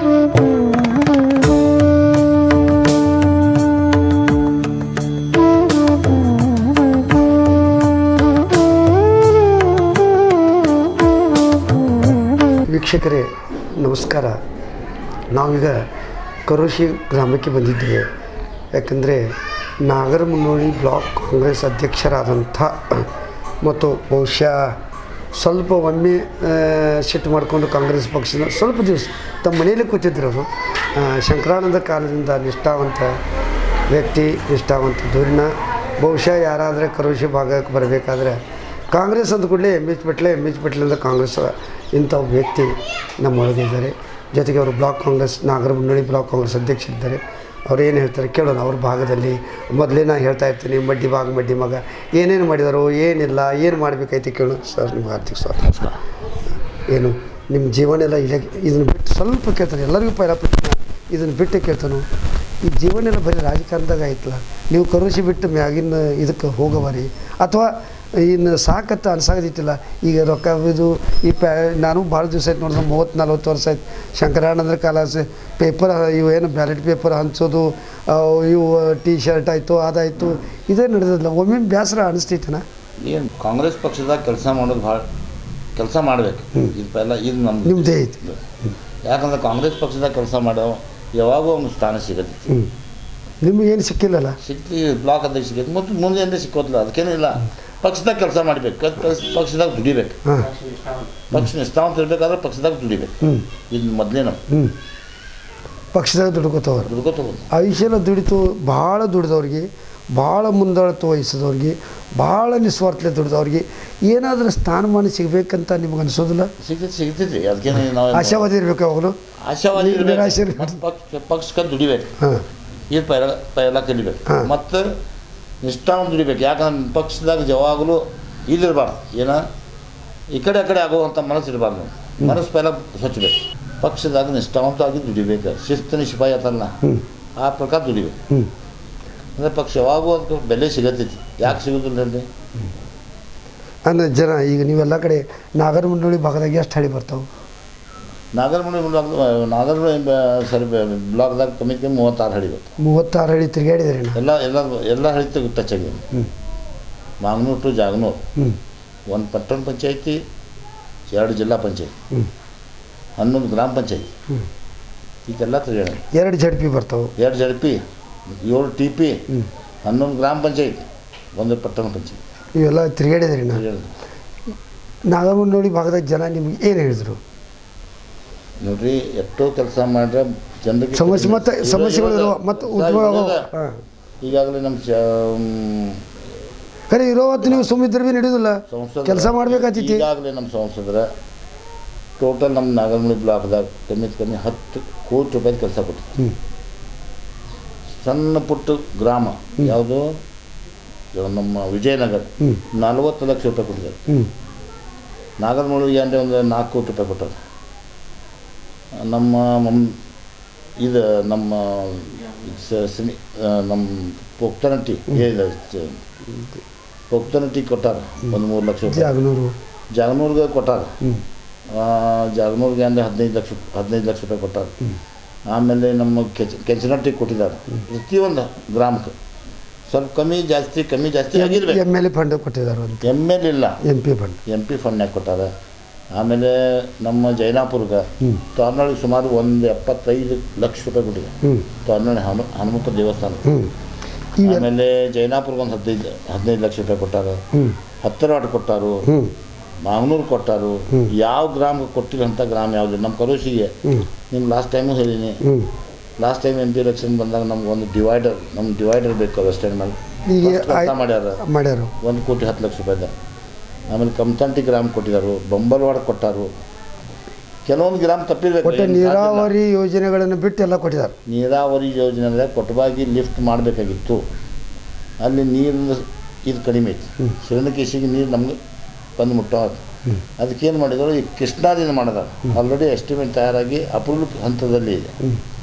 ವೀಕ್ಷಕರೇ ನಮಸ್ಕಾರ. ನಾವೀಗ ಕರೋಶಿ ಗ್ರಾಮಕ್ಕೆ ಬಂದಿದ್ದೇವೆ. ಯಾಕಂದರೆ ನಾಗರಮುನ್ನೋಳಿ ಬ್ಲಾಕ್ ಕಾಂಗ್ರೆಸ್ ಅಧ್ಯಕ್ಷರಾದಂಥ ಮತ್ತು ಬಹುಶಃ ಸ್ವಲ್ಪ ಒಮ್ಮೆ ಸಿಟ್ಟು ಮಾಡಿಕೊಂಡು ಕಾಂಗ್ರೆಸ್ ಪಕ್ಷದ ಸ್ವಲ್ಪ ದಿವಸ ತಮ್ಮ ಮನೆಯಲ್ಲೇ ಕೂತಿದ್ರು. ಅವರು ಶಂಕರಾನಂದ ಕಾಲದಿಂದ ನಿಷ್ಠಾವಂತ ವ್ಯಕ್ತಿ, ನಿಷ್ಠಾವಂತ ಧುರೀಣ. ಬಹುಶಃ ಯಾರಾದರೆ ಕರೋಶಿ ಭಾಗಕ್ಕೆ ಬರಬೇಕಾದ್ರೆ ಕಾಂಗ್ರೆಸ್ ಅಂದ ಕೂಡಲೇ ಎಮ್ ಎಚ್ ಪಟೇಲಿಂದ ಕಾಂಗ್ರೆಸ್ ಇಂಥ ವ್ಯಕ್ತಿ ನಮ್ಮೊಳಗೆ ಇದ್ದಾರೆ. ಜೊತೆಗೆ ಅವರು ಬ್ಲಾಕ್ ಕಾಂಗ್ರೆಸ್ ನಾಗರಮುನ್ನೋಳಿ ಬ್ಲಾಕ್ ಕಾಂಗ್ರೆಸ್ ಅಧ್ಯಕ್ಷರಿದ್ದಾರೆ. ಅವ್ರು ಏನು ಹೇಳ್ತಾರೆ ಕೇಳೋಣ. ಅವ್ರ ಭಾಗದಲ್ಲಿ ಮೊದಲೇ ನಾನು ಹೇಳ್ತಾ ಇರ್ತೀನಿ, ಮಡ್ಡಿ ಮಗ ಏನೇನು ಮಾಡಿದಾರೋ ಏನಿಲ್ಲ, ಏನು ಮಾಡಬೇಕಾಯ್ತು ಕೇಳೋಣ. ಸರ್, ನಿಮ್ಗೆ ಆರ್ಥಿಕ ಸ್ವಾತಂತ್ರ್ಯ ಏನು ನಿಮ್ಮ ಜೀವನ ಎಲ್ಲ ಇಲ್ಲ, ಇದನ್ನು ಬಿಟ್ಟು ಸ್ವಲ್ಪ ಕೇಳ್ತಾನೆ. ಎಲ್ಲರಿಗೂ ಪೈಲ ಇದನ್ನು ಬಿಟ್ಟು ಕೇಳ್ತಾನು. ಈ ಜೀವನ ಎಲ್ಲ ಬರೀ ರಾಜಕಾರಣದಾಗ ಆಯ್ತಲ್ಲ, ನೀವು ಕರೋಶಿ ಬಿಟ್ಟು ಮ್ಯಾಗಿನ ಇದಕ್ಕೆ ಹೋಗವರಿ ಅಥವಾ ಇನ್ನು ಸಾಕತ್ತ ಅನ್ಸಾಗದಿತ್ತಿಲ್ಲ. ಈಗ ರೊಕ್ಕ ಇದು ನಾನು ಭಾಳ ದಿವಸ ಆಯ್ತು ನೋಡಿದ್ರೆ 30-40 ವರ್ಷ ಆಯ್ತು. ಶಂಕರಾನಂದರ ಕಾಲ ಪೇಪರ್ ಇವು ಏನು ಬ್ಯಾಲೆಟ್ ಪೇಪರ್ ಹಂಚೋದು, ಇವು ಟೀ ಶರ್ಟ್ ಆಯಿತು, ಅದಾಯಿತು, ಇದೇ ನಡೆದಿಲ್ಲ. ಒಮ್ಮೆ ಬೇಸರ ಅನಿಸ್ತೈತನ. ಏನು ಕಾಂಗ್ರೆಸ್ ಪಕ್ಷದಾಗ ಕೆಲಸ ಮಾಡೋದು ಭಾಳ ಕೆಲಸ ಮಾಡಬೇಕು. ಇದು ಇದು ನಿಮ್ಮದೇ ಐತಿ. ಯಾಕಂದ್ರೆ ಕಾಂಗ್ರೆಸ್ ಪಕ್ಷದಾಗ ಕೆಲಸ ಮಾಡೋ ಯಾವಾಗೂ ಒಂದು ಸ್ಥಾನ ಸಿಗುತ್ತೆ. ನಿಮಗೇನು ಸಿಕ್ಕಿಲ್ಲಲ್ಲ? ಸಿಕ್ತಿ ಬ್ಲಾಕ್ ಅಧ್ಯಕ್ಷ ಸಿಗುತ್ತೆ, ಮತ್ತು ಮುಂದೆ ಎಂದೇ ಸಿಕ್ಕೋದಿಲ್ಲ. ಅದಕ್ಕೇನಿಲ್ಲ, ಪಕ್ಷದಾಗ ಕೆಲಸ ಮಾಡಬೇಕು, ಪಕ್ಷದಾಗ ದುಡಿಬೇಕು. ಪಕ್ಷ ನಿಷ್ಠಾವಂತ ಇರಬೇಕಾದ್ರೆ ಪಕ್ಷದಾಗ ದುಡಿಬೇಕು. ಇದು ಮೊದಲೇ ನಮ್ಮ ಪಕ್ಷದಾಗ ದುಡ್ಕೋತವ್ರು ಆಯುಷ್ಯೆಲ್ಲ ದುಡಿತು. ಭಾಳ ದುಡಿದವ್ರಿಗೆ, ಭಾಳ ಮುಂದಾಳತ್ವ ವಹಿಸಿದವ್ರಿಗೆ, ಭಾಳ ನಿಸ್ವಾರ್ಥಲೆ ದುಡಿದವ್ರಿಗೆ ಏನಾದರೂ ಸ್ಥಾನಮಾನ ಸಿಗಬೇಕಂತ ನಿಮ್ಗೆ ಅನಿಸೋದಿಲ್ಲ? ಸಿಗ್ತೈತಿ. ಅದಕ್ಕೇನು ನಾವು ಆಶಾವಾದಿ ಇರಬೇಕು. ಅವಾಗಲೂ ಆಶಾವಾದಿ ಪಕ್ಷಕ್ಕೆ ದುಡಿಬೇಕು. ಇದು ಪೈಲ ಕಲಿಬೇಕು. ಮತ್ತು ನಿಷ್ಠಾವಂತ ದುಡಿಬೇಕು. ಯಾಕಂದ್ರೆ ಪಕ್ಷದಾಗ ಯಾವಾಗಲೂ ಇಲ್ಲಿರಬಾರ್ದು, ಏನೋ ಈ ಕಡೆ ಆ ಕಡೆ ಆಗುವಂಥ ಮನಸ್ಸು ಇರಬಾರ್ದು. ಮನಸ್ಸು ಪೈಲ ಸ್ವಚ್ಛಬೇಕು. ಪಕ್ಷದಾಗ ನಿಷ್ಠಾವಂತವಾಗಿ ದುಡಿಬೇಕು. ಶಿಸ್ತಿನ ಶಿಪಾಯಿ ಅತಲ್ಲ, ಆ ಪ್ರಕಾರ ದುಡಿಬೇಕು. ಅಂದರೆ ಪಕ್ಷ ಯಾವಾಗೂ ಅದಕ್ಕೆ ಬೆಲೆ ಸಿಗತ್ತೈತಿ. ಯಾಕೆ ಸಿಗೋದಿಲ್ಲ ಅಂದರೆ ಅಂದರೆ ಜನ ಈಗ ನೀವೆಲ್ಲ ಕಡೆ ನಾಗರಮುನ್ನೋಳಿ ಭಾಗದಾಗ ಎಷ್ಟು ಹಳ್ಳಿ ಬರ್ತಾವೆ? ನಾಗರಮುನ್ನೋಳಿ ಸರಿ ಬ್ಲಾಕ್ದಾಗ ಕಮ್ಮಿ 36 ಹಳ್ಳಿ ಬರ್ತಾವೆ. 36 ಹಳ್ಳಿ ತಿರುಗಾಡಿದ್ರಿ? ಎಲ್ಲ ಹಳ್ಳಿ ಟಚ್ ಆಗಿದೆ. ಮಾಗನೂರು ಟು ಜಾಗನೂರು, 1 ಪಟ್ಟಣ ಪಂಚಾಯತಿ, 2 ಜಿಲ್ಲಾ ಪಂಚಾಯತಿ, 11 ಗ್ರಾಮ ಪಂಚಾಯತಿ, ಇದೆಲ್ಲ ತಿರುಗಾಡಿ. 2 ಜಡ್ಪಿ ಬರ್ತಾವೆ, 2 ಜಡ್ಪಿ, 7 TP, 11 ಗ್ರಾಮ ಪಂಚಾಯತಿ, 1 ಪಟ್ಟಣ ಪಂಚಾಯತಿ, ಇವೆಲ್ಲ ತಿರುಗಾಡಿದ್ರಿ. ನಾಗರಮುನ್ನೋಳಿ ಭಾಗದಾಗ ಜನ ನಿಮ್ಗೆ ಏನು ಹೇಳಿದ್ರು? ನೋಡ್ರಿ, ಎಷ್ಟೋ ಕೆಲಸ ಮಾಡ್ರೆ ಜನರಿಗೆ ಸಮಸ್ಯೆ ಮತ್ತು ಸಮಸ್ಯೆಗಳು ಮತ್ತು ಈಗಾಗಲೇ ನಮ್ಮ ಖರೆ ಇರೋವತ್ತು ನೀವು ಸುಮ್ಮಿದ್ರೆ ಭೀ ನಡೆಯೋದಿಲ್ಲ, ಕೆಲಸ ಮಾಡ್ಬೇಕಾಗ್ತೈತಿ. ಈಗಾಗಲೇ ನಮ್ಮ ಸಂಸದರ ಟೋಟಲ್ ನಮ್ಮ ನಾಗರಮುನ್ನೋಳಿ ಬ್ಲಾಕ್ದಾಗ ಕಮ್ಮಿ 10 ಕೋಟಿ ರೂಪಾಯಿ ಕೆಲಸ ಕೊಟ್ಟಿತ್ತು. ಸಣ್ಣ ಪುಟ್ಟ ಗ್ರಾಮ ಯಾವುದು ನಮ್ಮ ವಿಜಯನಗರ 40 ಲಕ್ಷ ರೂಪಾಯಿ ಕೊಟ್ಟಿದ್ದಾರೆ. ನಾಗರಮುನ್ನೋಳಿಗೆ ಅಂದರೆ ಒಂದು 4 ಕೋಟಿ ರೂಪಾಯಿ ಕೊಟ್ಟಾರೆ. ನಮ್ಮ ಪೊಕ್ತನಟ್ಟಿ ಕೊಟ್ಟಾರ ಒಂದು 3 ಲಕ್ಷ ರೂಪಾಯಿ. ಜಾಗನೂರ್ಗೆ ಕೊಟ್ಟಾರ. ಜಾಗನೂರ್ಗೆ ಅಂದರೆ 15 ಲಕ್ಷ ರೂಪಾಯಿ ಕೊಟ್ಟಾರ. ಆಮೇಲೆ ನಮ್ಮ ಕೆಂಚನಟ್ಟಿಗೆ ಕೊಟ್ಟಿದ್ದಾರೆ. ಪ್ರತಿಯೊಂದು ಗ್ರಾಮಕ್ಕೆ ಸ್ವಲ್ಪ ಕಮ್ಮಿ ಜಾಸ್ತಿ ಆಗಿರ್ಬೇಕು. MLA ಫಂಡ್ ಕೊಟ್ಟಿದ್ದಾರೆ. MLA ಇಲ್ಲ, MP ಫಂಡ್ನಾಗ ಕೊಟ್ಟಾರ. ಆಮೇಲೆ ನಮ್ಮ ಜೈನಾಪುರ್ಗೆ ತೋರ್ನಾಳಿಗೆ ಸುಮಾರು 75 ಲಕ್ಷ ರೂಪಾಯಿ ಕೊಟ್ಟಿದ್ದಾರೆ. ತೋರ್ನಾಳಿ ಹನುಮಪ್ಪ ದೇವಸ್ಥಾನ. ಆಮೇಲೆ ಜೈನಾಪುರ್ಗೆ ಒಂದು 15 ಲಕ್ಷ ರೂಪಾಯಿ ಕೊಟ್ಟಾರ. ಹತ್ತರವಾಟ ಕೊಟ್ಟಾರು, ಮಾಗನೂರು ಕೊಟ್ಟಾರು. ಯಾವ ಗ್ರಾಮಕ್ಕೆ ಕೊಟ್ಟಿರೋ ಅಂಥ ಗ್ರಾಮ ಯಾವುದು? ನಮ್ಮ ಕರೋಶಿಗೆ ನಿಮ್ಗೆ ಲಾಸ್ಟ್ ಟೈಮು ಹೇಳಿನಿ. ಲಾಸ್ಟ್ ಟೈಮ್ MP ಎಲೆಕ್ಷನ್ ಬಂದಾಗ ನಮ್ಗೆ ಒಂದು ಡಿವೈಡರ್ ಬೇಕು ವೆಸ್ಟರ್ನ್ ಮೇಲೆ ಮಾಡ್ಯಾರ 1 ಕೋಟಿ 10 ಲಕ್ಷ ರೂಪಾಯಿದ. ಆಮೇಲೆ ಕಮತಂಟಿ ಗ್ರಾಮ ಕೊಟ್ಟಿದ್ದಾರೆ, ಬೊಂಬಲ್ವಾಡ ಕೊಟ್ಟಾರು. ಕೆಲವೊಂದು ಗ್ರಾಮ ತಪ್ಪಿರ್ಬೇಕು. ನೀರಾವರಿ ಯೋಜನೆಗಳನ್ನು ಬಿಟ್ಟು ಎಲ್ಲ ಕೊಟ್ಟಿದ್ದಾರೆ. ನೀರಾವರಿ ಯೋಜನೆ ಅಂದರೆ ಕೊಟ್ಟಬಾಗಿ ಲಿಫ್ಟ್ ಮಾಡಬೇಕಾಗಿತ್ತು. ಅಲ್ಲಿ ನೀರಿನ ಇದು ಕಡಿಮೆ ಐತಿ. ಶಿವನಕೇಶಿಗೆ ನೀರು ನಮ್ಗೆ ಬಂದು ಮುಟ್ಟೋದು. ಅದಕ್ಕೇನು ಮಾಡಿದ್ರು, ಈ ಕೃಷ್ಣಾದಿಂದ ಮಾಡಿದಾರೆ. ಆಲ್ರೆಡಿ ಎಸ್ಟಿಮೇಟ್ ತಯಾರಾಗಿ ಅಪ್ರೂವಲ್ ಹಂತದಲ್ಲಿ ಇದೆ.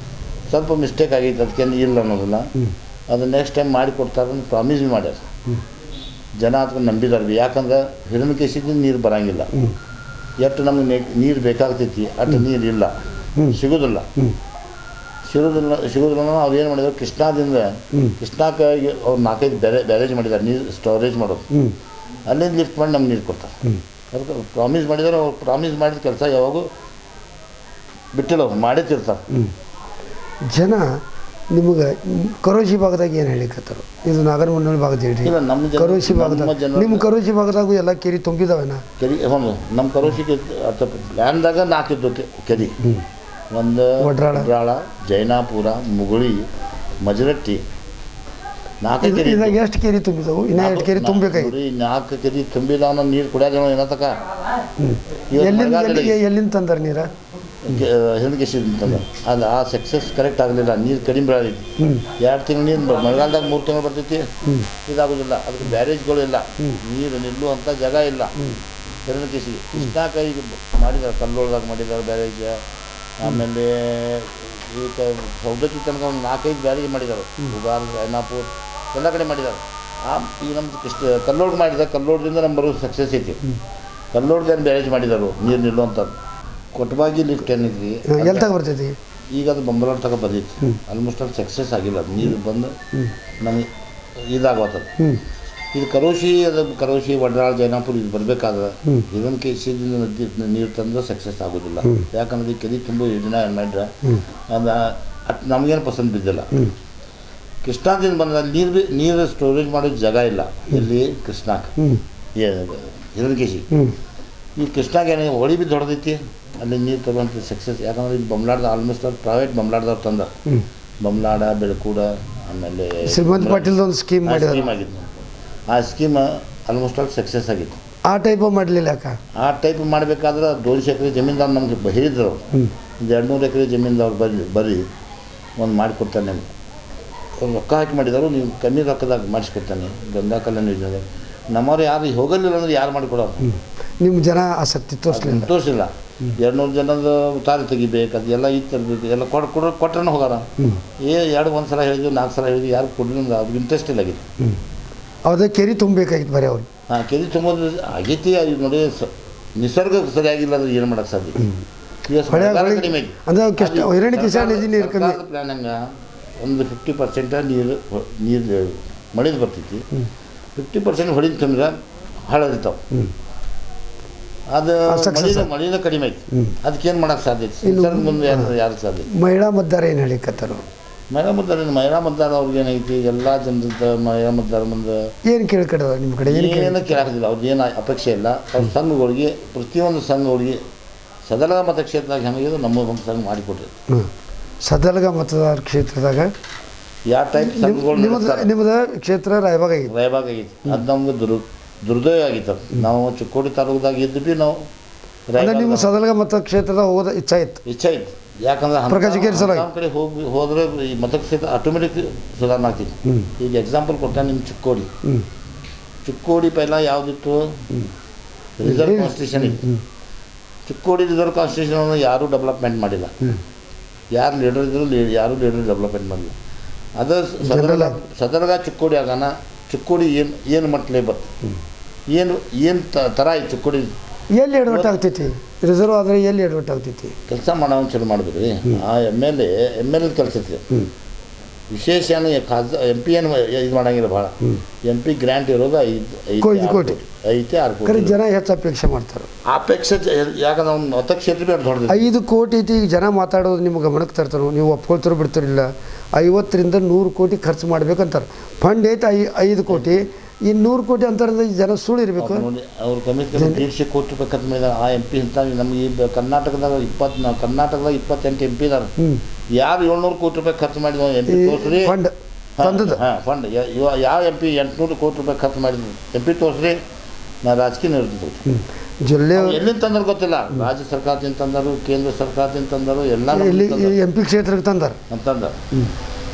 ಸ್ವಲ್ಪ ಮಿಸ್ಟೇಕ್ ಆಗೈತೆ, ಅದಕ್ಕೇನು ಇಲ್ಲ ಅನ್ನೋದಿಲ್ಲ. ಅದು ನೆಕ್ಸ್ಟ್ ಟೈಮ್ ಮಾಡಿ ಕೊಡ್ತಾರೆ ಅಂತ ಪ್ರಾಮಿಸ್ ಮಾಡ್ಯಾರ. ಜನ ಅದಕ್ಕೆ ನಂಬಿದಾರೆ. ಯಾಕಂದ್ರೆ ಹಿರಣ್ಯಕೇಶಿಗೆ ನೀರು ಬರೋಂಗಿಲ್ಲ. ಎಷ್ಟು ನಮ್ಗೆ ನೀರು ಬೇಕಾಗ್ತೈತಿ ಅಷ್ಟು ನೀರು ಇಲ್ಲ. ಸಿಗೋದಿಲ್ಲ ಅವ್ರು ಏನು ಮಾಡಿದ್ರು ಕೃಷ್ಣಾದಿಂದ ಕೃಷ್ಣಕ್ಕೆ ಅವ್ರು 4-5 ಬ್ಯಾರೇಜ್ ಮಾಡಿದ್ದಾರೆ ನೀರು ಸ್ಟೋರೇಜ್ ಮಾಡೋದು. ಅಲ್ಲಿಂದ ಲಿಫ್ಟ್ ಮಾಡಿ ನಮ್ಗೆ ನೀರು ಕೊಡ್ತಾರೆ. ಅದಕ್ಕೆ ಪ್ರಾಮಿಸ್ ಮಾಡಿದ್ದಾರೆ. ಅವ್ರು ಪ್ರಾಮಿಸ್ ಮಾಡಿದ ಕೆಲಸ ಯಾವಾಗೂ ಬಿಟ್ಟಿಲ್ಲ, ಅವ್ರು ಮಾಡೇ ತಿರ್ತಾರೆ. ಜನ ನಿಮಗೆ ಕರೋಶಿ ಭಾಗದಾಗ ಏನು ಹೇಳಿಕತ್ತಾರು? ಇದು ನಾಗರಮುನ್ನೋಳಿ ಭಾಗದ ಹೇಳ್ರಿ. ಇಲ್ಲ, ನಮ್ಮ ಕರೋಶಿ ಭಾಗದಾಗ ನಿಮ್ಮ ಕರೋಶಿ ಭಾಗದಾಗೂ ಎಲ್ಲ ಕೆರೆ ತುಂಬಿದಾವೇನ? ಕೆರೆ ನಮ್ಮ ಕರೋಶಿ ಲ್ಯಾಂಡ್ದಾಗ 4 ಇದ್ದು ಕೆರೆ. ಒಂದು ವಡ್ರಾಳ, ಜೈನಾಪುರ, ಮುಗುಳಿ, ಮಜರಟ್ಟಿ, 4 ಕೆರೆ. ಎಷ್ಟು ಕೆರೆ ತುಂಬಿದವು? ಇನ್ನ 2 ಕೆರೆ ತುಂಬಬೇಕಾಗಿ 4 ಕೆರೆ ತುಂಬಿದಾವ. ನೀರು ಕುಡಿಯೋದೇನೋ ಏನತಕ ಎಲ್ಲಿಂದ ತಂದಾರ ನೀರ? ಹಿಂದಕ್ಕೆ ಅದು ಆ ಸಕ್ಸಸ್ ಕರೆಕ್ಟ್ ಆಗಲಿಲ್ಲ. ನೀರು ಕಡಿಮೆ ಬೆಳೆದೈತಿ. 2 ತಿಂಗಳು ನೀರು ಮಳೆಗಾಲದಾಗ 3 ತಿಂಗಳು ಬರ್ತೈತಿ. ಇದಾಗೋದಿಲ್ಲ. ಅದಕ್ಕೆ ಬ್ಯಾರೇಜ್ಗಳು ಇಲ್ಲ, ನೀರು ನಿಲ್ಲುವಂಥ ಜಾಗ ಇಲ್ಲ. ಹಿರಣ್ಯಕೇಶಿ ಕೃಷ್ಣಾಕ ಈಗ ಮಾಡಿದ್ದಾರೆ, ಕಲ್ಲೋಳದಾಗ ಮಾಡಿದ್ದಾರೆ ಬ್ಯಾರೇಜ್. ಆಮೇಲೆ ಈ ಸೌದತ್ತಿ ತನಕ ಒಂದು 4-5 ಬ್ಯಾರೇಜ್ ಮಾಡಿದ್ದಾರೆ. ಹುಗಾರ್, ಐನಾಪುರ್ ಎಲ್ಲ ಕಡೆ ಮಾಡಿದ್ದಾರೆ. ಈಗ ನಮ್ಮ ಕಲ್ಲೋಳ್ಗೆ ಮಾಡಿದ್ದಾರೆ. ಕಲ್ಲೋಳದಿಂದ ನಮ್ಮ ಬರೋ ಸಕ್ಸಸ್ ಐತಿ. ಕಲ್ಲೋಳ್ದೇನು ಬ್ಯಾರೇಜ್ ಮಾಡಿದ್ದಾರೆ ನೀರು ನಿಲ್ಲುವಂಥದ್ದು. ಕೊಟ್ಟಬಾಗಿ ಲಿಫ್ಟ್ ಏನಿದ್ರಿ ಎಲ್ಲಿ ತಗ ಬರ್ತೈತಿ? ಈಗ ಅದು ಬಂಬಲೋಡ್ ತಗ ಬಂದೈತಿ. ಆಲ್ಮೋಸ್ಟ್ ಅಲ್ಲಿ ಸಕ್ಸಸ್ ಆಗಿಲ್ಲ. ಅದು ನೀರು ಬಂದು ನಮಗೆ ಇದಾಗತ್ತದು. ಇದು ಕರೋಶಿ ವಡ್ರಾಳ, ಜೈನಾಪುರ ಇದು ಬರಬೇಕಾದ್ರೆ ಇದನ್ನು ಕೇಸಿದಿಂದ ನೀರು ತಂದ್ರೆ ಸಕ್ಸಸ್ ಆಗೋದಿಲ್ಲ. ಯಾಕಂದ್ರೆ ಈ ಕೆರೆ ತುಂಬ ಯೋಜನೆ ಮಾಡಿದ್ರೆ ಅದು ನಮಗೇನು ಪಸಂದ್ ಬಿದ್ದಿಲ್ಲ. ಕೃಷ್ಣಾದಿಂದ ಬಂದ ನೀರು ಸ್ಟೋರೇಜ್ ಮಾಡೋ ಜಾಗ ಇಲ್ಲ ಇಲ್ಲಿ ಕೃಷ್ಣಾಕ್ಕೆ. ಹಿರಣ್ಯಕೇಶಿ ಈ ಕೃಷ್ಣಾಗ ಏನಿದೆ ಹೊಳಿ ಬಿದ್ದು ಹೊಡೆದೈತಿ. ಅಲ್ಲಿ ನೀರು ತರುವಂಥ ಸಕ್ಸಸ್. ಯಾಕಂದ್ರೆ ಇಲ್ಲಿ ಬೊಮ್ಮಲಾಡ್ದ ಆಲ್ಮೋಸ್ಟ್ ಅಲ್ಲಿ ಪ್ರೈವೇಟ್ ಬೊಮ್ಮಲಾಡ್ದವ್ರು ತಂದ ಬೊಮ್ಮಲಾಡ, ಬೆಳಕೂಡ, ಆಮೇಲೆ ಶ್ರೀಮಂತ ಪಾಟೀಲ್ ಒಂದು ಸ್ಕೀಮ್ ಆಗಿತ್ತು. ಆ ಸ್ಕೀಮ್ ಆಲ್ಮೋಸ್ಟ್ ಅಲ್ಲಿ ಸಕ್ಸಸ್ ಆಗಿತ್ತು. ಆ ಟೈಪ್ ಮಾಡಲಿಲ್ಲ. ಯಾಕೆ ಆ ಟೈಪ್ ಮಾಡಬೇಕಾದ್ರೆ 200 ಎಕರೆ ಜಮೀನ್ದಾರ್ ನಮಗೆ ಹೇಳಿದ್ರು. ಒಂದು 200 ಎಕರೆ ಜಮೀನ್ದವ್ರು ಬರ್ರಿ ಒಂದು ಮಾಡಿಕೊಡ್ತಾನೆ ನಿಮ್ಗೆ. ಅವ್ರು ರೊಕ್ಕ ಹಾಕಿ ಮಾಡಿದವರು, ನೀವು ಕಮ್ಮಿ ರೊಕ್ಕದಾಗ ಮಾಡಿಸ್ಕೊಡ್ತಾನೆ ಗಂಗಾ ಕಲ್ಯಾಣ ಯೋಜನೆ. ನಮ್ಮವ್ರು ಯಾರು ಹೋಗಲಿಲ್ಲ ಅಂದ್ರೆ ಯಾರು ಮಾಡಿಕೊಡೋರು? ನಿಮ್ಮ ಜನ ಆಸಕ್ತಿ ತೋರಿಸಿಲ್ಲ. 200 ಜನದ ತಾರಿ ತೆಗಿಬೇಕು, ಅದೆಲ್ಲ ಇದು ತರಬೇಕು, ಎಲ್ಲ ಕೊಟ್ರೆ ಹೋಗಾರ. 1 ಸಲ ಹೇಳಿದ್ವಿ, 4 ಸಲ ಹೇಳಿದ್ವಿ, ಯಾರು ಕೊಡಲಿಲ್ಲ. ಅವ್ರಿಗೆ ಇಂಟ್ರೆಸ್ಟ್ ಇಲ್ಲ ಆಗಿತ್ತು. ಅದೇ ಕೆರೆ ತುಂಬಬೇಕಾಗಿತ್ತು ಬರೀ ಅವ್ರು. ಕೆರೆ ತುಂಬೋದು ಆಗೈತಿ. ಅದು ನೋಡಿ ನಿಸರ್ಗ ಸರಿಯಾಗಿಲ್ಲ ಅಂದ್ರೆ ಏನು ಮಾಡೋಕ್ಕೆ ಸಾಧ್ಯ? ಕಡಿಮೆ ಪ್ಲಾನ್ ಹಂಗೆ ಒಂದು 50% ನೀರು ಮಳಿದು ಬರ್ತೈತಿ. 50% ಹೊಡಿದು ತುಂಬಿದ್ರೆ ಹಳದಿರ್ತಾವೆ. ಅದು ಮಳಿದ ಕಡಿಮೆ ಐತಿ. ಅದಕ್ಕೇನು ಮಾಡೋಕ್ಕೆ ಸಾಧ್ಯ ಐತಿ? ಮುಂದೆ ಯಾರು ಸಾಧ್ಯ? ಮಹಿಳಾ ಮತದಾರ ಏನು ಹೇಳಿಕತ್ತಾರ? ಮಹಿಳಾ ಮತದಾರ ಅವ್ರಿಗೆ ಏನೈತಿ? ಎಲ್ಲ ಜನದ ಮಹಿಳಾ ಮತದಾರ ಮುಂದೆ ಏನು ಕೇಳ್ಕಡ ನಿಮ್ಮ ಕಡೆ ಏನು ಕೇಳಾಕೋದಿಲ್ಲ. ಅವ್ರದ್ದು ಏನು ಅಪೇಕ್ಷೆ ಇಲ್ಲ. ಅವ್ರ ಸಂಘಗಳಿಗೆ, ಪ್ರತಿಯೊಂದು ಸಂಘಗಳಿಗೆ ಸದಲಗ ಮತಕ್ಷೇತ್ರದಾಗ ಹೆಂಗಿದೆ ನಮ್ಮದೊಂದು ಸಂಘ ಮಾಡಿಕೊಟ್ರಿ. ಸದಲಗ ಮತದಾರ ಕ್ಷೇತ್ರದಾಗ ಯಾವ ಟೈಪ್ ಸಂಘಗಳು? ನಿಮ್ಮದು ಕ್ಷೇತ್ರ ರಾಯಬಾಗ್ ಆಗೈತಿ. ಅದು ನಮ್ಗೆ ದುರ್ದಯ ಆಗಿತ್ತು. ನಾವು ಚಿಕ್ಕೋಡಿ ತಾಲೂಕದಾಗ ಇದ್ವಿ. ನಾವು ನಿಮ್ಮ ಸದಲಗ ಮತಕ್ಷೇತ್ರದ ಹೋಗೋದು ಇಚ್ಛೆ ಇತ್ತು. ಯಾಕಂದ್ರೆ ನಮ್ಮ ಕಡೆ ಹೋದ್ರೆ ಈ ಮತಕ್ಷೇತ್ರ ಆಟೋಮೆಟಿಕ್ ಸುಧಾರಣೆ ಆಗ್ತಿತ್ತು. ಈಗ ಎಕ್ಸಾಂಪಲ್ ಕೊಡ್ತಾನೆ. ನಿಮ್ಮ ಚಿಕ್ಕೋಡಿ ಪೈಲ ಯಾವುದಿತ್ತು? ರಿಸರ್ವ್ ಕಾನ್ಸ್ಟಿಟ್ಯೂಷನ್ ಇತ್ತು. ಚಿಕ್ಕೋಡಿ ರಿಸರ್ವ್ ಕಾನ್ಸ್ಟಿಟ್ಯೂಷನ್ ಯಾರೂ ಡೆವಲಪ್ಮೆಂಟ್ ಮಾಡಿಲ್ಲ. ಯಾರು ಲೀಡರ್ ಇದ್ರು ಯಾರೂ ಲೀಡರ್ ಡೆವಲಪ್ಮೆಂಟ್ ಮಾಡಿಲ್ಲ. ಅದು ಸದರ್ಗ ಚಿಕ್ಕೋಡಿ ಆಗೋಣ. ಚಿಕ್ಕೋಡಿ ಏನು ಮಟ್ಟಲೇ ಬರ್ತದೆ? ಏನು ಥರ ಐತಿ ಚಿಕ್ಕೋಡಿ? ಎಲ್ಲಿ ಎಡವಟ್ಟು ಆಗ್ತೈತಿ? ರಿಸರ್ವ್ ಆದರೆ ಎಲ್ಲಿ ಎಡವಟ್ಟು ಆಗ್ತೈತಿ? ಕೆಲಸ ಮಾಡೋ ಚಲೋ ಮಾಡಿದ್ರಿ. ಆ ಎಮ್ ಎಲ್ ಎ ಕೆಲಸ ಐತಿ. ವಿಶೇಷ ಏನು MP ಏನು ಇದು ಮಾಡಂಗಿಲ್ಲ. ಭಾಳ MP ಗ್ರ್ಯಾಂಟ್ ಇರೋದು 5 ಕೋಟಿ ಐತೆ. 6 ಕೋಟಿ ಜನ ಹೆಚ್ಚು ಅಪೇಕ್ಷೆ ಮಾಡ್ತಾರೆ. ಅಪೇಕ್ಷೆ ಯಾಕಂದ್ರೆ ಅವ್ನು ಮತಕ್ಷೇತ್ರ ದೊಡ್ಡದು. 5 ಕೋಟಿ ಐತಿ. ಈಗ ಜನ ಮಾತಾಡೋದು ನಿಮ್ಮ ಗಮನಕ್ಕೆ ತರ್ತಾರೆ. ನೀವು ಒಪ್ಕೊಳ್ತಾರೋ ಬಿಡ್ತಾರಿಲ್ಲ. 50ರಿಂದ 100 ಕೋಟಿ ಖರ್ಚು ಮಾಡ್ಬೇಕಂತಾರೆ. ಫಂಡ್ ಐತೆ 5 ಕೋಟಿ. ಈ 100 ಕೋಟಿ ಅಂತಾರದ ಜನ ಸುಳ್ಳು ಇರಬೇಕು. ಅವ್ರು ಕಮ್ಮಿ 150 ಕೋಟಿ ರೂಪಾಯಿ ಖರ್ಚು ಮಾಡಿದ್ದಾರೆ. ಆ MP ಅಂತ ನಮಗೆ ಈ ಕರ್ನಾಟಕದಾಗ 28 MP ಇದಾರೆ. ಯಾರು 700 ಕೋಟಿ ರೂಪಾಯಿ ಖರ್ಚು ಮಾಡಿದ MP ತೋರಿಸ್ರಿ. ಫಂಡ್ ಯಾವ MP 800 ಕೋಟಿ ರೂಪಾಯಿ ಖರ್ಚು ಮಾಡಿದ್ರು MP ತೋರಿಸ್ರಿ. ನಾ ರಾಜಕೀಯ ನಿರ್ತಿದ್ದೆ. ಎಲ್ಲಿಂದ ತಂದ್ರೆ ಗೊತ್ತಿಲ್ಲ. ರಾಜ್ಯ ಸರ್ಕಾರದಿಂದ ತಂದರು, ಕೇಂದ್ರ ಸರ್ಕಾರದಿಂದ ತಂದರು, ಎಲ್ಲ MP ಕ್ಷೇತ್ರಕ್ಕೆ ತಂದಾರ.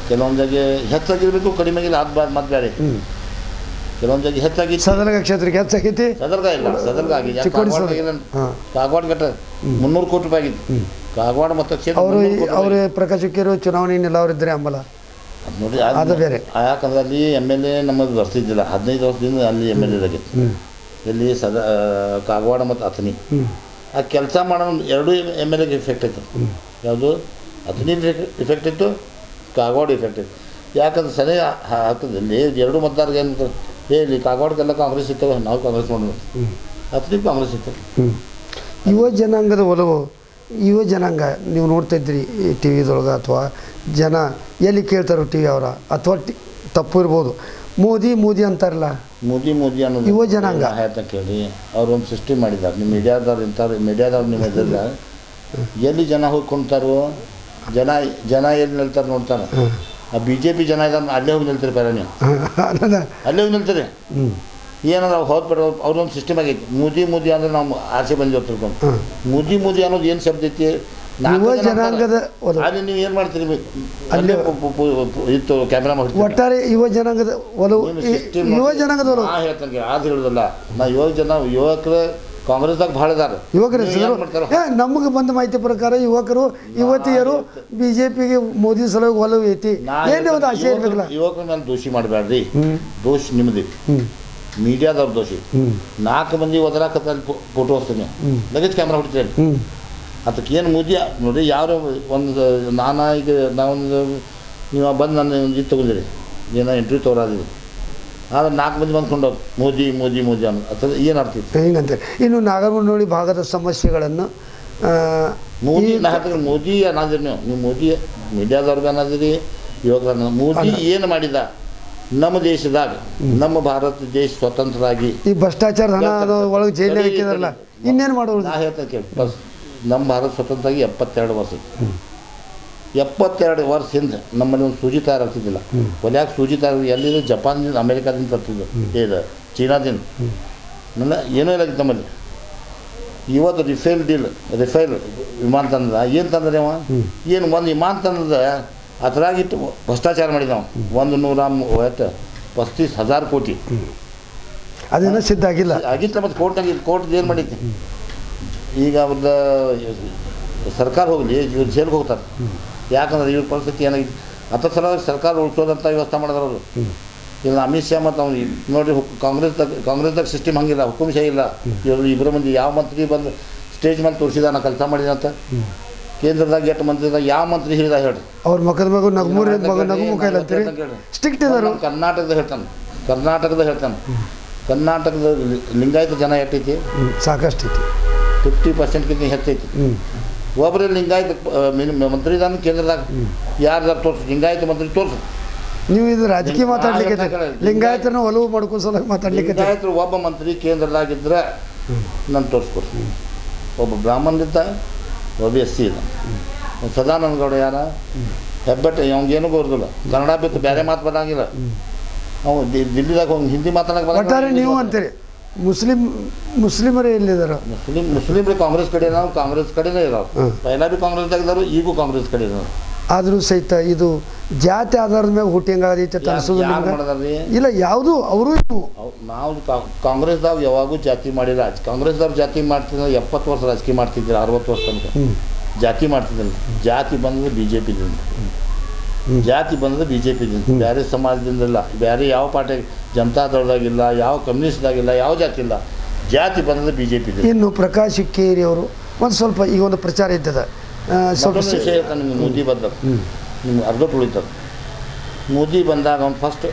ಕೆಲವೊಂದು ಜಾಗ ಹೆಚ್ಚಾಗಿರ್ಬೇಕು, ಕಡಿಮೆ ಆಗಿಲ್ಲ. ಅದು ಮತ್ತೆ ಬೇರೆ. ಕೆಲವೊಂದು ಜಾಗ ಹೆಚ್ಚಾಗಿ ಸದರ್ಗ ಕ್ಷೇತ್ರಕ್ಕೆ ಹೆಚ್ಚಾಗೈತಿ. ಸದರ್ಗ ಇಲ್ಲ, ಸದರ್ಗ ಆಗಿದೆ. ಕಾಗವಾಡ ಘಟ್ಟ 300 ಕೋಟಿ ರೂಪಾಯಿ ಆಗಿತ್ತು. ಕಾಗವಾಡ ಮತಕ್ಷೇತ್ರ ಅವರು ಪ್ರಕಾಶ್ ಹುಕ್ಕೇರಿ ಚುನಾವಣೆ ಎಲ್ಲವರಿದ್ದರೆ ಅಂಬಲ ನೋಡಿ. ಅದು ಬೇರೆ. ಯಾಕಂದ್ರೆ ಅಲ್ಲಿ MLA ನಮ್ಮದು ಬರ್ತಿದ್ದಿಲ್ಲ. 15 ವರ್ಷದಿಂದ ಅಲ್ಲಿ MLA ಆಗಿತ್ತು. ಇಲ್ಲಿ ಕಾಗವಾಡ ಮತ್ತು ಅಥಣಿ ಆ ಕೆಲಸ ಮಾಡೋ 2 MLAಗೆ ಎಫೆಕ್ಟ್ ಆಯ್ತು. ಯಾವುದು ಹದಿನೈದು ಇಫೆಕ್ಟ್ ಇತ್ತು, ಕಾಗವಾಡ ಇಫೆಕ್ಟ್ ಇತ್ತು. ಯಾಕಂದ್ರೆ ಸರಿ ಹಾಕಿದಲ್ಲಿ ಎರಡು ಮತದಾರರಿಗೆ ಏನು ಇಲ್ಲಿ ಕಾಗವಾಡಕ್ಕೆಲ್ಲ ಕಾಂಗ್ರೆಸ್ ಇರ್ತವೆ, ನಾವು ಕಾಂಗ್ರೆಸ್ ಮಾಡೋದು, ಹತ್ತನಿಗೆ ಕಾಂಗ್ರೆಸ್ ಇರ್ತವೆ. ಯುವ ಜನಾಂಗದ ಒಲವು, ಯುವ ಜನಾಂಗ ನೀವು ನೋಡ್ತಾ ಇದ್ರಿ ಈ ಟಿ ವಿದೊಳಗೆ ಅಥವಾ ಜನ ಎಲ್ಲಿ ಕೇಳ್ತಾರೋ ಟಿ ವಿ ಅವರ ಅಥವಾ ತಪ್ಪು ಇರ್ಬೋದು, ಮೋದಿ ಮೋದಿ ಅಂತಾರಲ್ಲ, ಮೋದಿ ಅನ್ನೋದು ಯುವ ಜನಾಂಗ ಹೇಳ್ತಾ ಕೇಳಿ ಅವ್ರು ಒಂದು ಸೃಷ್ಟಿ ಮಾಡಿದ್ದಾರೆ. ನಿಮ್ಮ ಮೀಡಿಯಾದವ್ರು ನಿಮ್ಮ ಎದುರ ಎಲ್ಲಿ ಜನ ಹೋಗ್ಕೊಂತಾರೋ, ಜನ ಎಲ್ಲಿ ನಿಲ್ತಾರೆ ನೋಡ್ತಾನೆ. ಆ BJP ಜನ ಇದ್ದಾರೆ, ಅಲ್ಲೇ ಹೋಗಿ ನಿಲ್ತಾರೆ ಬೇರೆ, ನೀವು ಅಲ್ಲೇ ಹೋಗಿ ನಿಲ್ತಾರೆ. ಏನಾದ್ರು ಹೋದ್ ಬಿಡ ಅವ್ರೊಂದು ಸಿಸ್ಟಮ್ ಆಗೈತಿ. ಮೋದಿ ಅಂದ್ರೆ ನಾವು ಆಸೆ ಬಂದು ತಿಳ್ಕೊಂಡು, ಮೋದಿ ಅನ್ನೋದು ಏನು ಶಬ್ದ ಐತಿ ಯುವ ಜನಾಂಗದ ಅಲ್ಲಿ ನೀವು ಏನು ಮಾಡ್ತೀರಿ, ಅಲ್ಲೇ ಇತ್ತು ಕ್ಯಾಮ್ರಾ ಮಾಡಿ ಒಟ್ಟಾರೆ ಯುವ ಜನಾಂಗದ ಒಲವು, ಯುವ ಜನಾಂಗದ ಒಲವು ಹೇಳ್ತಾನೆ. ಅದು ಹೇಳುದಲ್ಲ, ನಾ ಯುವಕರು ಕಾಂಗ್ರೆಸ್ದಾಗ ಭಾಳ ಇದಾರೆ. ನಮಗೆ ಬಂದ ಮಾಹಿತಿ ಪ್ರಕಾರ ಯುವತಿಯರು BJPಗೆ ಮೋದಿ ಸಲುವಾಗಿ ಒಲವು ಐತಿ, ಏನೇ ಒಂದು ಆಸೆ ಇರ್ಬೇಕಲ್ಲ. ಯುವಕರ ಮೇಲೆ ದೋಷಿ ಮಾಡಬೇಡ್ರಿ, ದೋಷ ನಿಮ್ಮದು, ಮೀಡಿಯಾದವ್ರ ದೋಷಿ. 4 ಮಂದಿ ಒದರಾಕತ್ತ ಫೋಟೋ ಹೊಸ್ತೀನಿ, ಲಗೇಜ್ ಕ್ಯಾಮ್ರಾ ಹೊಡಿತೀರಿ. ಅದಕ್ಕೆ ಏನು ಮೋದಿ ನೋಡಿ, ಯಾರು ಒಂದು ಈಗ ನಾವೊಂದು ನೀವು ಬಂದು ನನ್ನ ಇದು ತೊಗೊಂಡಿರಿ, ಏನೋ ಇಂಟರ್ವ್ಯೂ ತೊಗೊಳೋದಿದೆ, ಆದ್ರೆ 4 ಮಂದಿ ಬಂದ್ಕೊಂಡವ್ರು ಮೋದಿ ಅನ್ನೋದು ಅಥವಾ ಏನು ಅರ್ಥ ಇತ್ತು ಹಿಂಗಂತೇಳಿ. ಇನ್ನು ನಾಗರಮುನ್ನೋಳಿ ಭಾಗದ ಸಮಸ್ಯೆಗಳನ್ನು ಮೋದಿ ಅನ್ನೋದಿರಿ, ನೀವು ಮೋದಿ ಮೀಡಿಯಾದವ್ರಿಗೆ ಅನ್ನೋದಿರಿ, ಯುವಕರ ಮೋದಿ ಏನು ಮಾಡಿದ ನಮ್ಮ ದೇಶದಾಗ, ನಮ್ಮ ಭಾರತ ದೇಶ ಸ್ವತಂತ್ರರಾಗಿ ಈ ಭ್ರಷ್ಟಾಚಾರ ಹಣ ಒಳಗೆ ಜೈಲಿಗೆ ಹಾಕಿದಾರಲ್ಲ, ಇನ್ನೇನು ಮಾಡೋದು? ನಾ ಹೇಳ್ತಾ ಕೇಳಿ, ಬಸ್ ನಮ್ಮ ಭಾರತ ಸ್ವತಂತ್ರವಾಗಿ 72 ವರ್ಷ, 72 ವರ್ಷ ಹಿಂದೆ ನಮ್ಮಲ್ಲಿ ಒಂದು ಸೂಜಿ ತಯಾರಾಗ್ತಿದ್ದಿಲ್ಲ. ಒಲ್ಯಾಕೆ ಸೂಜಿ ತಯಾರು ಎಲ್ಲಿದೆ? ಜಪಾನ್ದಿಂದ, ಅಮೇರಿಕಾದಿಂದ ತರ್ತಿದ್ದು, ಇದು ಚೀನಾದಿಂದ, ನನ್ನ ಏನೂ ಇಲ್ಲ ನಮ್ಮಲ್ಲಿ. ಇವತ್ತು ರಿಫೈಲ್ ವಿಮಾನ ತಂದ ಏನು ತಂದ್ರೆ ಅವ ಏನು ಒಂದು ವಿಮಾನ ತಂದದ ಅದ್ರಾಗಿಟ್ಟು ಭ್ರಷ್ಟಾಚಾರ ಮಾಡಿದ ನಾವು 135,000 ಕೋಟಿ. ಅದೇನೋ ಸಿದ್ಧ ಆಗಿಲ್ಲ ಆಗಿತ್ತು. ಮತ್ತು ಕೋರ್ಟ್ ಏನು ಮಾಡೈತಿ ಈಗ ಅವ್ರದ್ದು ಸರ್ಕಾರ ಹೋಗಲಿ, ಇವ್ರು ಜೈಲ್ಗೆ ಹೋಗ್ತಾರೆ. ಯಾಕಂದ್ರೆ ಇವ್ರ ಪರಿಸ್ಥಿತಿ ಏನಾಗಿದೆ, ಹತ್ತು ಸಲವಾಗಿ ಸರ್ಕಾರ ಉಳಿಸೋದಂತ ವ್ಯವಸ್ಥೆ ಮಾಡಿದ್ರು ಅವರು. ಇಲ್ಲ ಅಮಿತ್ ಶಾ ಮತ್ತು ಅವ್ನು ನೋಡಿರಿ, ಕಾಂಗ್ರೆಸ್ದಾಗ ಸಿಸ್ಟಮ್ ಹಂಗಿಲ್ಲ, ಹುಕುಂಶಾಹಿ ಇಲ್ಲ. ಇಬ್ಬರು ಮಂದಿ ಯಾವ ಮಂತ್ರಿ ಬಂದು ಸ್ಟೇಜ್ ಮೇಲೆ ತೋರಿಸಿದ ನಾ ಕೆಲಸ ಮಾಡಿದಂತ, ಕೇಂದ್ರದಾಗ 8 ಮಂತ್ರಿದಾಗ ಯಾವ ಮಂತ್ರಿ ಹೇಳಿದ ಹೇಳ್ರಿ. ಅವ್ರ ಮಗದ ಮಗು ನಗು ಇಲ್ಲ ಅಂತೀರಿ, ಸ್ಟ್ರಿಕ್ಟ್ ಇದ್ದಾರೆ. ಕರ್ನಾಟಕದ ಹೇಳ್ತಾನೆ, ಕರ್ನಾಟಕದ ಲಿಂಗಾಯತ ಜನ ಎಷ್ಟೈತಿ? ಸಾಕಷ್ಟು ಐತಿ, 50%ಗಿಂತ ಹೆಚ್ಚೈತಿ. ಒಬ್ಬರು ಲಿಂಗಾಯತ ಮಂತ್ರಿ ಇದಾನ ಕೇಂದ್ರದಾಗ, ಯಾರ್ದಾರು ತೋರಿಸು ಲಿಂಗಾಯತ ಮಂತ್ರಿ ತೋರಿಸು. ನೀವು ಇದು ರಾಜಕೀಯ ಮಾತಾಡ್ಲಿಕ್ಕೆ, ಲಿಂಗಾಯತನ ಒಲವು ಮಾಡ್ಕೋಸಲ ಮಾತಾಡ್ಲಿಕ್ಕೆ. ಲಿಂಗಾಯತರು ಒಬ್ಬ ಮಂತ್ರಿ ಕೇಂದ್ರದಾಗಿದ್ದರೆ ನಾನು ತೋರಿಸ್ಕೊಡ್ತೀನಿ. ಒಬ್ಬ ಬ್ರಾಹ್ಮಣರಿದ್ದ, ಒಬ್ಬ SC ಇದ್ದ. ಸದಾನಂದ ಗೌಡ ಯಾರ ಹೆಬ್ಬೆಟ್ಟು, ಅವ್ನಿಗೇನು ಗೊತ್ತಿಲ್ಲ, ಕನ್ನಡ ಬಿಟ್ಟು ಬೇರೆ ಮಾತು ಬರಂಗಿಲ್ಲ. ಅವ್ನು ದಿಲ್ಲಿದಾಗ ಹೋಗಿ ಹಿಂದಿ ಮಾತಾಡಕ್ಕೆ ಒಟ್ಟಾರೆ ನೀವು ಅಂತೀರಿ ಮುಸ್ಲಿಮರೇ ಎಲ್ಲಿದಾರ? ಮುಸ್ಲಿಮ್ರು ಕಾಂಗ್ರೆಸ್ ಕಡೆ, ನಾವು ಕಾಂಗ್ರೆಸ್ ಕಡೆನೇ ಇರೋರು. ಪೈಲಾ ಭೀ ಕಾಂಗ್ರೆಸ್ದಾಗ ಇದ್ದಾರೆ, ಈಗೂ ಕಾಂಗ್ರೆಸ್ ಕಡೆ ಇರೋರು. ಆದರೂ ಸಹಿತ ಇದು ಜಾತಿ ಆಧಾರದ ಮೇಲೆ ಹುಟ್ಟಿ ಹೆಂಗಾಗೈತೆ ಅನ್ಸೋದು ಇಲ್ಲ. ಯಾವುದು ಅವರು ನಾವು ಕಾಂಗ್ರೆಸ್ದಾಗ ಯಾವಾಗೂ ಜಾತಿ ಮಾಡಿಲ್ಲ. ಕಾಂಗ್ರೆಸ್ದವ್ರು ಜಾತಿ ಮಾಡ್ತಿದ್ರೆ 70 ವರ್ಷ ರಾಜಕೀಯ ಮಾಡ್ತಿದ್ರು, 60 ವರ್ಷ ತನಕ ಜಾತಿ ಮಾಡ್ತಿದ್ದಿಲ್ಲ. ಜಾತಿ ಬಂದರೆ BJPದಿಂದ, ಜಾತಿ ಬಂದರೆ BJPದಿಂದ, ಬೇರೆ ಸಮಾಜದಿಂದಲ್ಲ, ಬೇರೆ ಯಾವ ಪಾರ್ಟಿ, ಜನತಾದಳದಾಗಿಲ್ಲ, ಯಾವ ಕಮ್ಯುನಿಸ್ಟ್ದಾಗಿಲ್ಲ, ಯಾವ ಜಾತಿ ಇಲ್ಲ. ಜಾತಿ ಬಂದರೆ BJPದಿಂದ. ಇನ್ನು ಪ್ರಕಾಶ್ ಹುಕ್ಕೇರಿ ಅವರು ಒಂದು ಸ್ವಲ್ಪ ಈಗ ಒಂದು ಪ್ರಚಾರ ಇದ್ದದ, ಸ್ವಲ್ಪ ವಿಷಯ ಹೇಳ್ತಾನೆ. ನಿಮ್ಗೆ ಮೋದಿ ಬಂದಾಗ ನಿಮ್ಗೆ ಅರ್ಧ ಉಳಿತದೆ. ಮೋದಿ ಬಂದಾಗ ಅವ್ನು ಫಸ್ಟ್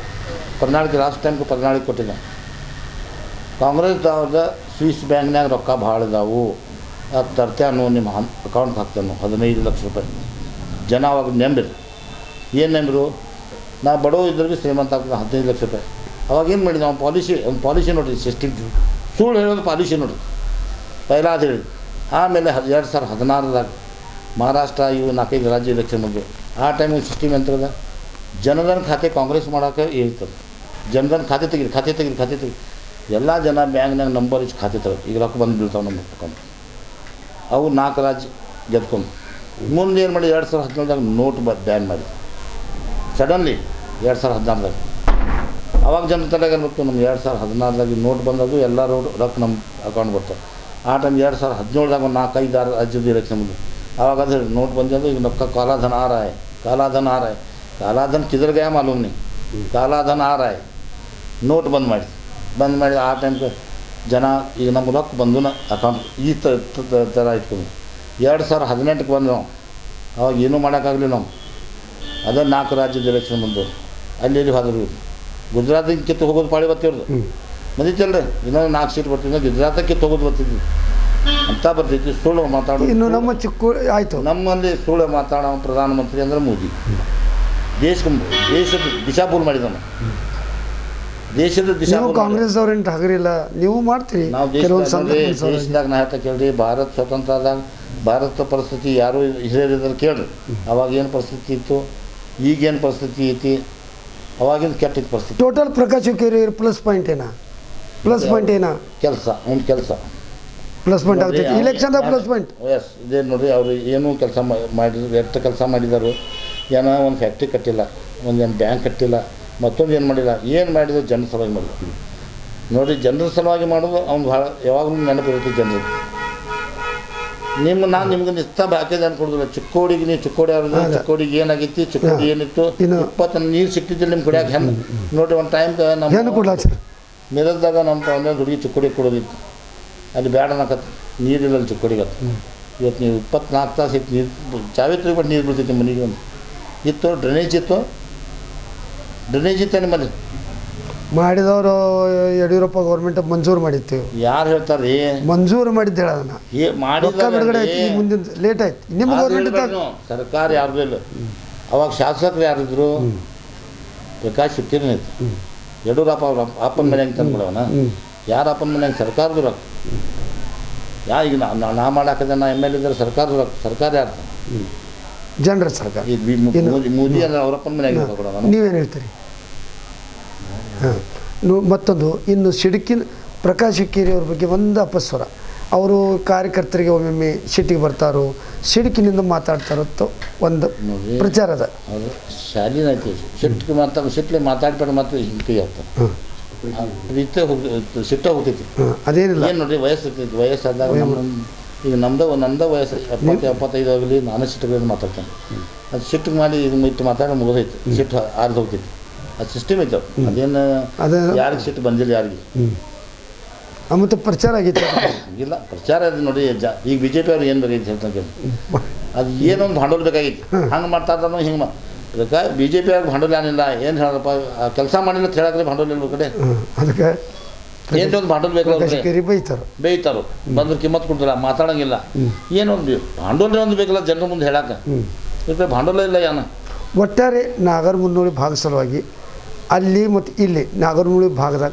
ಕರ್ನಾಟಕ ಲಾಸ್ಟ್ ಟೈಮ್ಗೆ ಕರ್ನಾಟಕ ಕೊಟ್ಟಿದ್ದ. ಕಾಂಗ್ರೆಸ್ದವ್ರದ ಸ್ವಿಸ್ ಬ್ಯಾಂಕ್ನಾಗ ರೊಕ್ಕ ಭಾಳ ಇದಾವು, ಅದು ತರ್ತೇನು ನಿಮ್ಮ ಅಕೌಂಟ್ಗೆ ಹಾಕ್ತೇನೆ 15 ಲಕ್ಷ ರೂಪಾಯಿ. ಜನ ಅವಾಗ ನೆಂಬಿರು, ಏನು ನೆಂಬರು, ನಾ ಬಡವ ಇದ್ರೆ ಭೀ ಶ್ರೀಮಂತ ಆಗ್ತದೆ 15 ಲಕ್ಷ ರೂಪಾಯಿ. ಅವಾಗ ಏನು ಮಾಡಿದ್ವಿ, ಅವ್ನು ಪಾಲಿಸಿ ನೋಡ್ರಿ, ಸಿಸ್ಟಮ್ ಸುಳ್ಳು ಹೇಳೋದು ಪಾಲಿಸಿ ನೋಡ್ರಿ ಪೈಲ ಅದು ಹೇಳಿದ್ರು. ಆಮೇಲೆ 2016ದಾಗ ಮಹಾರಾಷ್ಟ್ರ ಇವು 4-5 ರಾಜ್ಯ ಎಲೆಕ್ಷನ್ ಬಗ್ಗೆ ಆ ಟೈಮಿಗೆ ಸಿಸ್ಟಮ್ ಎಂತದ, ಜನಧನ್ ಖಾತೆ ಕಾಂಗ್ರೆಸ್ ಮಾಡೋಕೆ ಹೇಳ್ತದೆ. ಜನಧನ್ ಖಾತೆ ತೆಗೀರಿ ಎಲ್ಲ ಜನ ಬ್ಯಾಂಕ್ನಾಗ ನಂಬರ್ ಇಷ್ಟು ಖಾತೆ ತೆಗೆದು ಈಗ ರೊಕ್ಕ ಬಂದು ಬೀಳ್ತಾವೆ ನಮ್ಮ ಅಕೌಂಟ್. ಅವು 4 ರಾಜ್ಯ ಗೆದ್ಕೊಂಡು ಮುಂದೆ ಏನು ಮಾಡಿ 2017ದಾಗ ನೋಟ್ ಬ್ಯಾನ್ ಮಾಡಿ ಸಡನ್ಲಿ 2016ದಾಗ. ಅವಾಗ ಜನ ತಲೆಗೆ ಅನ್ಬೇಕು, ನಮ್ಮ 2016ದಾಗ ನೋಟ್ ಬಂದದು, ಎಲ್ಲ ರೊಕ್ಕ ನಮ್ಮ ಅಕೌಂಟ್ ಬರ್ತಾವೆ. ಆ ಟೈಮ್ 2017ದಾಗ ಒಂದು 4-5 ರಾಜ್ಯದ ಎಲೆಕ್ಷನ್ ಬಂದು आवाग अदर नोट बंद तो नक्का काला धन आ रहा है, काला धन आ रहा है, काला धन किधर गया मालूम नहीं, काला धन आ रहा है. ನೋಟ್ ಬಂದ್ ಮಾಡಿ ಆ ಟೈಮ್ಗೆ ಜನ ಈಗ ನಮ್ಮ ರೊಕ್ಕ ಬಂದು ಅಕೌಂಟ್ ಈ ಥರ ಇಟ್ಕೊಂಡು 2018ಕ್ಕೆ ಬಂದು ನಾವು ಅವಾಗ ಏನೂ ಮಾಡೋಕ್ಕಾಗಲಿ ನಾವು. ಅದ 4 ರಾಜ್ಯದ ಎಲೆಕ್ಷನ್ ಬಂದು ಅಲ್ಲಿ ಹೋದ್ರು. ಗುಜರಾತಿಗೆ ಕಿತ್ತು ಹೋಗೋದು ಪಾಳಿ ಬರ್ತಿವ್ರದ್ದು ಬಂದಿತ್ತಲ್ಲ ರೀ. ಇನ್ನೊಂದು 4 ಸೀಟ್ ಬರ್ತಿದ್ದ ಗುಜರಾತಕ್ಕೆ ಕಿತ್ತು ಹೋಗೋದು ಬರ್ತಿದ್ವಿ ಅಂತ ಬರ್ತೈತಿ. ಸುಳ್ಳು ಮಾತಾಡೋದು. ಇನ್ನು ನಮ್ಮ ಆಯಿತು, ನಮ್ಮಲ್ಲಿ ಸುಳ್ಳು ಮಾತಾಡೋ ಪ್ರಧಾನಮಂತ್ರಿ ಅಂದ್ರೆ ಮೋದಿ. ದೇಶದ ದಿಶಾಭೂಲ್ ಮಾಡಿದವ. ದೇಶದ ದಿಶಾ ಕಾಂಗ್ರೆಸ್ ಅವ್ರೇನು ಹಗರಿಲ್ಲ, ನೀವು ಮಾಡ್ತೀರಿ. ನಾವು ದೇಶದಾಗ ನಾ ಹೇಳ್ತಾ ಕೇಳ್ರಿ, ಭಾರತ ಸ್ವತಂತ್ರ ಆದಾಗ ಭಾರತ ಪರಿಸ್ಥಿತಿ ಯಾರು ಹಿರಿಯರಿದ್ರೆ ಕೇಳ್ರಿ. ಅವಾಗ ಏನು ಪರಿಸ್ಥಿತಿ ಇತ್ತು, ಈಗೇನು ಪರಿಸ್ಥಿತಿ ಐತಿ, ಅವಾಗಿನ ಕೆಟ್ಟಿದ್ದ ಪರಿಸ್ಥಿತಿ. Total Prakash Hukkeri plus point ಏನ ಕೆಲಸ ಪ್ಲಸ್ ಪಾಯಿಂಟ್ ಆಗುತ್ತೆ ಇಲೆಕ್ಷನ್ದಾಗ ಪ್ಲಸ್ ಪಾಯಿಂಟ್. ಎಸ್ ಇದೇ ನೋಡಿರಿ, ಅವರು ಏನೂ ಕೆಲಸ ಮಾಡಿದ್ರು, ಎಷ್ಟು ಕೆಲಸ ಮಾಡಿದರು. ಏನೋ ಒಂದು ಫ್ಯಾಕ್ಟ್ರಿ ಕಟ್ಟಿಲ್ಲ, ಒಂದೇನು ಬ್ಯಾಂಕ್ ಕಟ್ಟಿಲ್ಲ, ಮತ್ತೊಂದು ಏನು ಮಾಡಿಲ್ಲ. ಏನು ಮಾಡಿದ್ರು ಜನರ ಸಲುವಾಗಿ ಮಾಡಿಲ್ಲ ನೋಡಿರಿ. ಜನರ ಸಲುವಾಗಿ ಮಾಡೋದು ಅವ್ನು ಭಾಳ ಯಾವಾಗಲೂ ನೆನಪಿರುತ್ತೆ ಜನರಿಗೆ. ನಾನು ನಿಮ್ಗೆ ಇಷ್ಟ ಹಾಕಿದೆ ಅನ್ಕೊಡೋದಿಲ್ಲ. ಚಿಕ್ಕೋಡಿಗೆ ನೀವು ಚಿಕ್ಕೋಡಿ ಅವ್ರಿಗೆ ಚಿಕ್ಕೋಡಿಗೆ ಏನಾಗಿತ್ತು, ಚಿಕ್ಕೋಡಿ ಏನಿತ್ತು, 20 ನೀರು ಸಿಕ್ತಿದ್ದಿಲ್ಲ ನಿಮ್ಮ ಕುಡಿಯೋಕೆ. ಹೆಣ್ಣು ನೋಡಿರಿ, ಒಂದು ಟೈಮ್ ನಮ್ಮ ಮಿರಲ್ದಾಗ ನಮ್ಮ ಹುಡುಗಿ ಚಿಕ್ಕೋಡಿಗೆ ಕೊಡೋದಿತ್ತು. ಅಲ್ಲಿ ಬೇಡ ಅನ್ನಕತ್ತು, ನೀರಿಲ್ಲ ಅಲ್ಲಿ ಚಿಕ್ಕೋಡಿಗೆ. ಇವತ್ತು ನೀವು 24 ತಾಸು ಇತ್ತು ನೀರು, ಚಾವಿ ಬಟ್ ನೀರು ಬೀಳ್ತೈತಿ ಮನೆಗೆ. ಒಂದು ಇತ್ತು, ಡ್ರೈನೇಜ್ ಇತ್ತು ನಿಮ್ಮಲ್ಲಿ. ಮಾಡಿದವರು ಯಡಿಯೂರಪ್ಪ ಗೌರ್ಮೆಂಟ್ ಮಂಜೂರು ಮಾಡಿತ್ತು. ಯಾರು ಹೇಳ್ತಾರೆ ಮಂಜೂರು ಮಾಡಿದ್ದು ಹೇಳೋದನ್ನ ಬಿಡುಗಡೆ ಆಯ್ತು, ಮುಂದಿನ ಲೇಟ್ ಆಯ್ತು. ನಿಮ್ಮ ಗೌರ್ಮೆಂಟ್ ಸರ್ಕಾರ ಯಾರು ಇಲ್ಲ. ಅವಾಗ ಶಾಸಕರು ಯಾರಿದ್ರು, ಪ್ರಕಾಶ್ ಹುಕ್ಕೇರಿ ಇತ್ತು. ಯಡಿಯೂರಪ್ಪ ಅವ್ರ ಅಪ್ಪನ ಮನೆಯಂಗೆ ತಂದ್ಬಿಡವನ. ಯಾರ ಅಪ್ಪನ ಮನೆಯಂಗೆ ಸರ್ಕಾರದ ರೊಕ್ಕ ಈಗ ನಾ ಮಾಡಾಕದೆ. ನಾ MLA ಇದ್ರೆ ಸರ್ಕಾರದ ರೊಕ್ಕ. ಸರ್ಕಾರ ಯಾರು? ಜನರ ಸರ್ಕಾರ. ಮೋದಿ ಅಂದ್ರೆ ಅವರಪ್ಪನ ಮನೆಯಾಗ ತಗೊಳ್ಳೋಣ. ನೀವೇನು ಹೇಳ್ತೀರಿ? ಹಾಂ, ಮತ್ತೊಂದು ಇನ್ನು ಸಿಡುಕಿನ ಪ್ರಕಾಶ್ ಹುಕ್ಕೇರಿ ಅವ್ರ ಬಗ್ಗೆ ಒಂದು ಅಪಸ್ವರ. ಅವರು ಕಾರ್ಯಕರ್ತರಿಗೆ ಒಮ್ಮೊಮ್ಮೆ ಸಿಟ್ಟಿಗೆ ಬರ್ತಾರೋ, ಸಿಡುಕಿನಿಂದ ಮಾತಾಡ್ತಾರೋ ಒಂದು ಪ್ರಚಾರ ಅದ. ಅವರು ಶಾಲಿನ ಐತಿ. ಸಿಟ್ಟಿಗೆ ಮಾತಾಡ್ಬೇಡ ಮಾತ್ರ ಹಿಂಗೆ ಆಗ್ತಾರೆ. ಸಿಟ್ಟ ಹೋಗ್ತೈತಿ. ಅದೇನಿಲ್ಲ, ಏನು ನೋಡಿರಿ, ವಯಸ್ಸು ಇರ್ತೈತಿ. ವಯಸ್ಸಾದಾಗ ಈಗ ನಮ್ದು ವಯಸ್ಸು 70-75 ಆಗಲಿ, ನಾನು ಸಿಟ್ಟಿಗೆ ಮಾತಾಡ್ತೇನೆ. ಅದು ಸಿಟ್ಟಿಗೆ ಮಾಡಿ ಇದು ಇಟ್ಟು ಮಾತಾಡೋ ಮುಗಿದೈತಿ. ಸಿಟ್ಟು ಆರ್ದು ಹೋಗ್ತೈತಿ. ಅದು ಸಿಸ್ಟಮ್ ಐತೆ. ಅದೇನು ಯಾರಿಗೆ ಸಿಟ್ಟು ಬಂದಿಲ್ಲ ಯಾರಿಗೆ. ಮತ್ತು ಪ್ರಚಾರ ಆಗೈತೆ ಇಲ್ಲ, ಪ್ರಚಾರ ಅದು ನೋಡಿ. ಈಗ BJP ಅವ್ರು ಏನು ಬೇಕಾಗಿತ್ತು ಹೇಳ್ತಂಗೆ, ಅದು ಏನೊಂದು ಭಾಂಡೋಲ್ ಬೇಕಾಗಿತ್ತು. ಹಂಗೆ ಮಾಡ್ತಾ ಇದ್ದಾನು ಹಿಂಗೆ ಅದಕ್ಕೆ BJP ಅವ್ರಿಗೆ ಭಾಂಡೋಲ್ ಏನಿಲ್ಲ. ಏನು ಹೇಳಪ್ಪ, ಕೆಲಸ ಮಾಡಿಲ್ಲ ಅಂತ ಹೇಳಕ್ರೆ ಭಾಂಡೋಲ್ ಇಲ್ಲ ಕಡೆ. ಅದಕ್ಕೆ ಏನೊಂದು ಭಾಂಡೋಲ್ ಬೇಕು, ಬೇಯ್ತಾರು ಬಂದ್ರೆ ಕಿಮ್ಮತ್ತು ಕೊಡ್ತಿಲ್ಲ, ಮಾತಾಡೋಂಗಿಲ್ಲ. ಏನೊಂದು ಭಾಂಡೋಲ್ ಒಂದು ಬೇಕಲ್ಲ ಜನರ ಮುಂದೆ ಹೇಳಕ್ಕೆ. ಇದಕ್ಕೆ ಭಾಂಡೋಲ ಇಲ್ಲ ಯಾನ. ಒಟ್ಟಾರೆ ನಾಗರಮುನ್ನೋಳಿ ಭಾಗ ಸಲುವಾಗಿ ಅಲ್ಲಿ ಮತ್ತು ಇಲ್ಲಿ ನಾಗರಮುನ್ನೋಳಿ ಭಾಗದಾಗ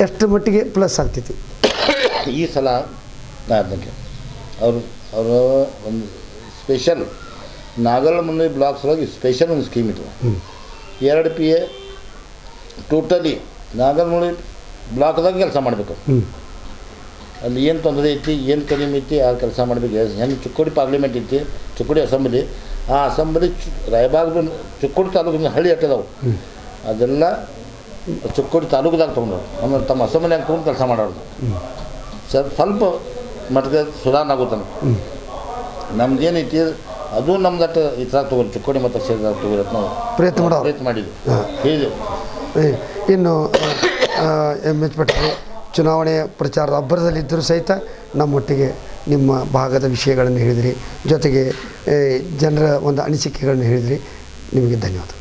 ಎಷ್ಟು ಮಟ್ಟಿಗೆ ಪ್ಲಸ್ ಆಗ್ತೈತಿ ಈ ಸಲ? ಅದಕ್ಕೆ ಅವರು ಒಂದು ಸ್ಪೆಷಲ್ ನಾಗರಮುನ್ನೋಳಿ ಬ್ಲಾಕ್ ಸಲುವಾಗಿ ಸ್ಪೆಷಲ್ ಒಂದು ಸ್ಕೀಮ್ ಇಟ್ಟು 2 PA ಟೋಟಲಿ ನಾಗರಮುನ್ನೋಳಿ ಬ್ಲಾಕ್ದಾಗ ಕೆಲಸ ಮಾಡಬೇಕು. ಅಲ್ಲಿ ಏನು ತೊಂದರೆ ಐತಿ, ಏನು ಕಡಿಮೆ ಐತಿ, ಆ ಕೆಲಸ ಮಾಡಬೇಕು. ಹೆಂಗೆ ಚಿಕ್ಕೋಡಿ ಪಾರ್ಲಿಮೆಂಟ್ ಐತಿ, ಚಿಕ್ಕೋಡಿ ಅಸೆಂಬ್ಲಿ, ಆ ಅಸೆಂಬ್ಲಿ ರಾಯಬಾಗ ಚಿಕ್ಕೋಡಿ ತಾಲೂಕಿನ ಹಳ್ಳಿ ಅಟ್ಟದವು. ಅದೆಲ್ಲ ಚಿಕ್ಕೋಡಿ ತಾಲೂಕದಾಗ ತೊಗೊಂಡು ಆಮೇಲೆ ತಮ್ಮ ಅಸೆಂಬ್ಲಿಯಾಗ ತೊಗೊಂಡು ಕೆಲಸ ಮಾಡೋದು. ಸ್ವಲ್ಪ ಮಟ್ಟಿಗೆ ಸುಧಾರಣೆ ಆಗುತ್ತಾನೆ. ನಮ್ದು ಏನೈತಿ ಅದು ನಮ್ದಟ್ಟು ಈ ಥರ ತೊಗೊಂಡು ಚಿಕ್ಕೋಡಿ ಮತ್ತು ಕ್ಷೇತ್ರದಾಗ ತೊಗೊಳಕ್ಕೆ ನಾವು ಪ್ರಯತ್ನ ಮಾಡಿದ್ವಿ. ಹೇಳಿದೆವು. ಇನ್ನು MH ಭಟ್ರೆ ಚುನಾವಣೆಯ ಪ್ರಚಾರದ ಅಬ್ಬರದಲ್ಲಿದ್ದರೂ ಸಹಿತ ನಮ್ಮೊಟ್ಟಿಗೆ ನಿಮ್ಮ ಭಾಗದ ವಿಷಯಗಳನ್ನು ಹೇಳಿದಿರಿ, ಜೊತೆಗೆ ಜನರ ಒಂದು ಅನಿಸಿಕೆಗಳನ್ನು ಹೇಳಿದಿರಿ. ನಿಮಗೆ ಧನ್ಯವಾದ.